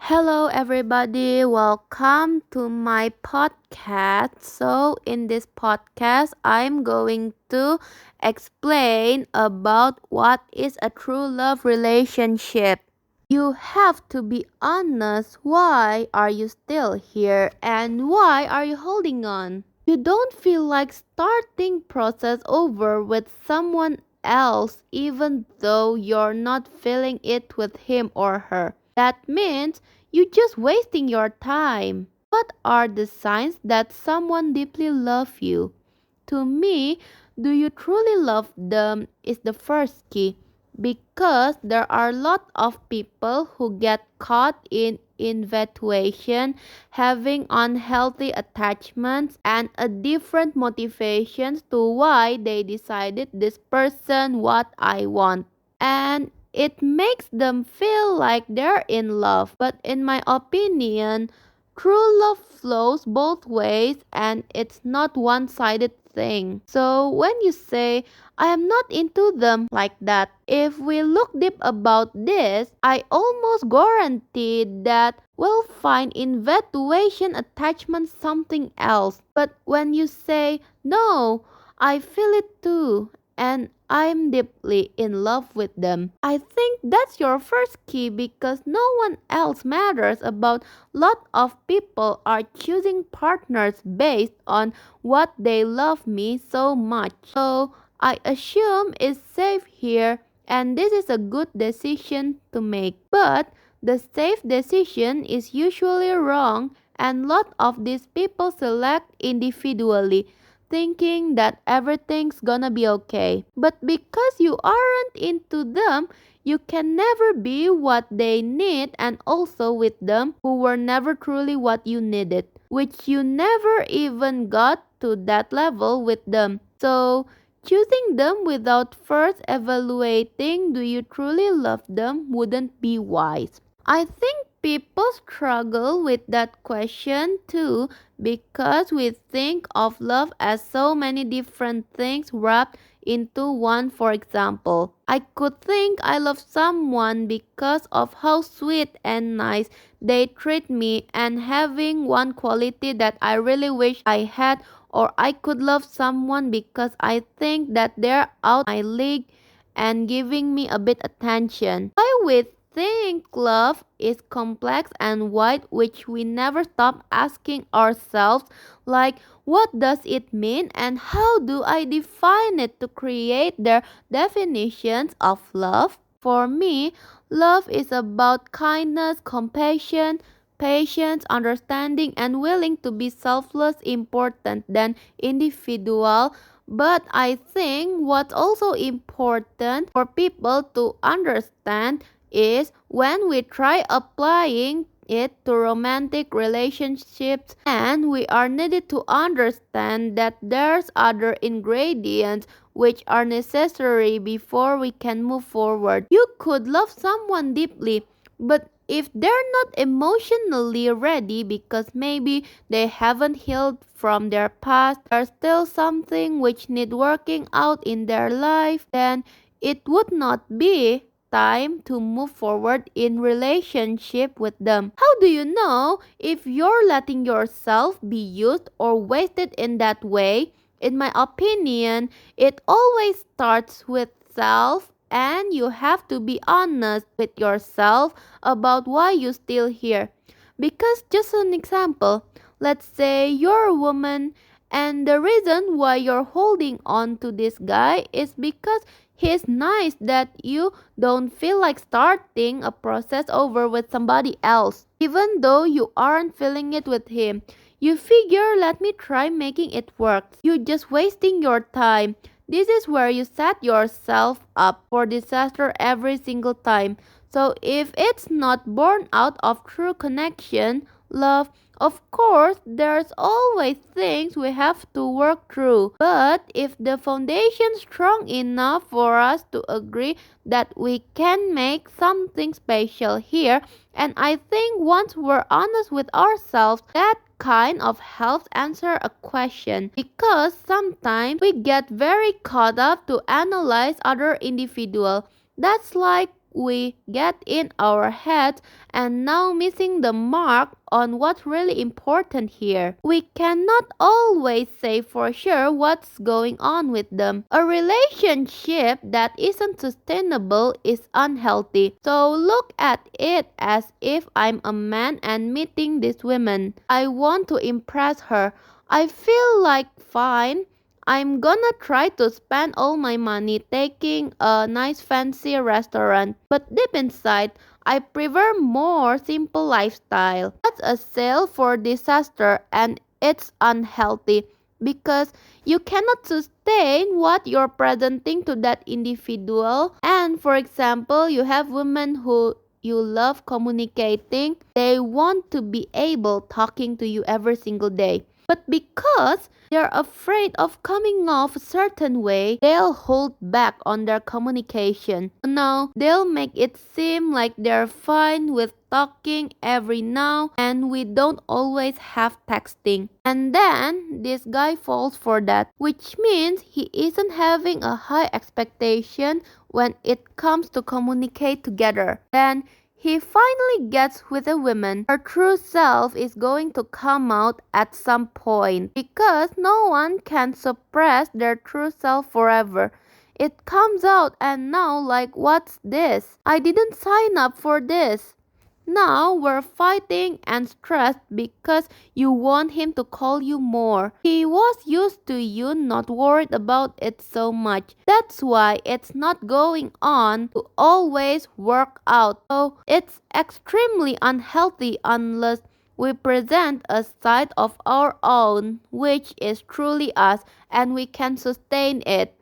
Hello, everybody. Welcome to my podcast. So, in this podcast, I'm going to explain about what is a true love relationship. You have to be honest. Why are you still here and why are you holding on? You don't feel like starting process over with someone else even though you're not feeling it with him or her. That means you're just wasting your time. What are the signs that someone deeply loves you? To me, do you truly love them is the first key because there are a lot of people who get caught in infatuation, having unhealthy attachments, and a different motivations to why they decided this person what I want. And it makes them feel like they're in love. But in my opinion, true love flows both ways and it's not one-sided thing. So when you say I am not into them like that, if we look deep about this, I almost guarantee that we'll find infatuation attachment something else. But when you say no, I feel it too and I'm deeply in love with them. I think that's your first key because no one else matters about lot of people are choosing partners based on what they love me so much. So I assume it's safe here and this is a good decision to make. But the safe decision is usually wrong and lot of these people select individually thinking that everything's gonna be okay. But because you aren't into them, you can never be what they need, and also with them who were never truly what you needed, which you never even got to that level with them. So, choosing them without first evaluating do you truly love them wouldn't be wise. I think people struggle with that question too because we think of love as so many different things wrapped into one. For example, I could think I love someone because of how sweet and nice they treat me and having one quality that I really wish I had, or I could love someone because I think that they're out my league and giving me a bit attention. I would think love is complex and wide, which we never stop asking ourselves, like, what does it mean and how do I define it to create their definitions of love? For me, love is about kindness, compassion, patience, understanding, and willing to be selfless, important than individual. But I think what's also important for people to understand is when we try applying it to romantic relationships and we are needed to understand that there's other ingredients which are necessary before we can move forward. You could love someone deeply, but if they're not emotionally ready because maybe they haven't healed from their past, there's still something which need working out in their life, then it would not be time to move forward in relationship with them. How do you know if you're letting yourself be used or wasted in that way? In my opinion, it always starts with self and you have to be honest with yourself about why you're still here. Because just an example, let's say you're a woman and the reason why you're holding on to this guy is because he's nice that you don't feel like starting a process over with somebody else. Even though you aren't feeling it with him, you figure let me try making it work. You're just wasting your time. This is where you set yourself up for disaster every single time. So if it's not born out of true connection, love, of course, there's always things we have to work through. But if the foundation's strong enough for us to agree that we can make something special here, and I think once we're honest with ourselves, that kind of helps answer a question because sometimes we get very caught up to analyze other individual. That's like we get in our heads and now missing the mark on what's really important here. We cannot always say for sure what's going on with them. A relationship that isn't sustainable is unhealthy. So look at it as if I'm a man and meeting this woman. I want to impress her. I feel like fine. I'm gonna try to spend all my money taking a nice fancy restaurant, but deep inside, I prefer more simple lifestyle. That's a sale for disaster and it's unhealthy because you cannot sustain what you're presenting to that individual. And for example, you have women who you love communicating, they want to be able talking to you every single day. But because they're afraid of coming off a certain way, they'll hold back on their communication. Now, they'll make it seem like they're fine with talking every now and we don't always have texting. And then this guy falls for that, which means he isn't having a high expectation when it comes to communicate together. Then he finally gets with a woman. Her true self is going to come out at some point because no one can suppress their true self forever. It comes out and now like what's this? I didn't sign up for this. Now we're fighting and stressed because you want him to call you more. He was used to you not worried about it so much. That's why it's not going on to always work out. So it's extremely unhealthy unless we present a side of our own which is truly us and we can sustain it.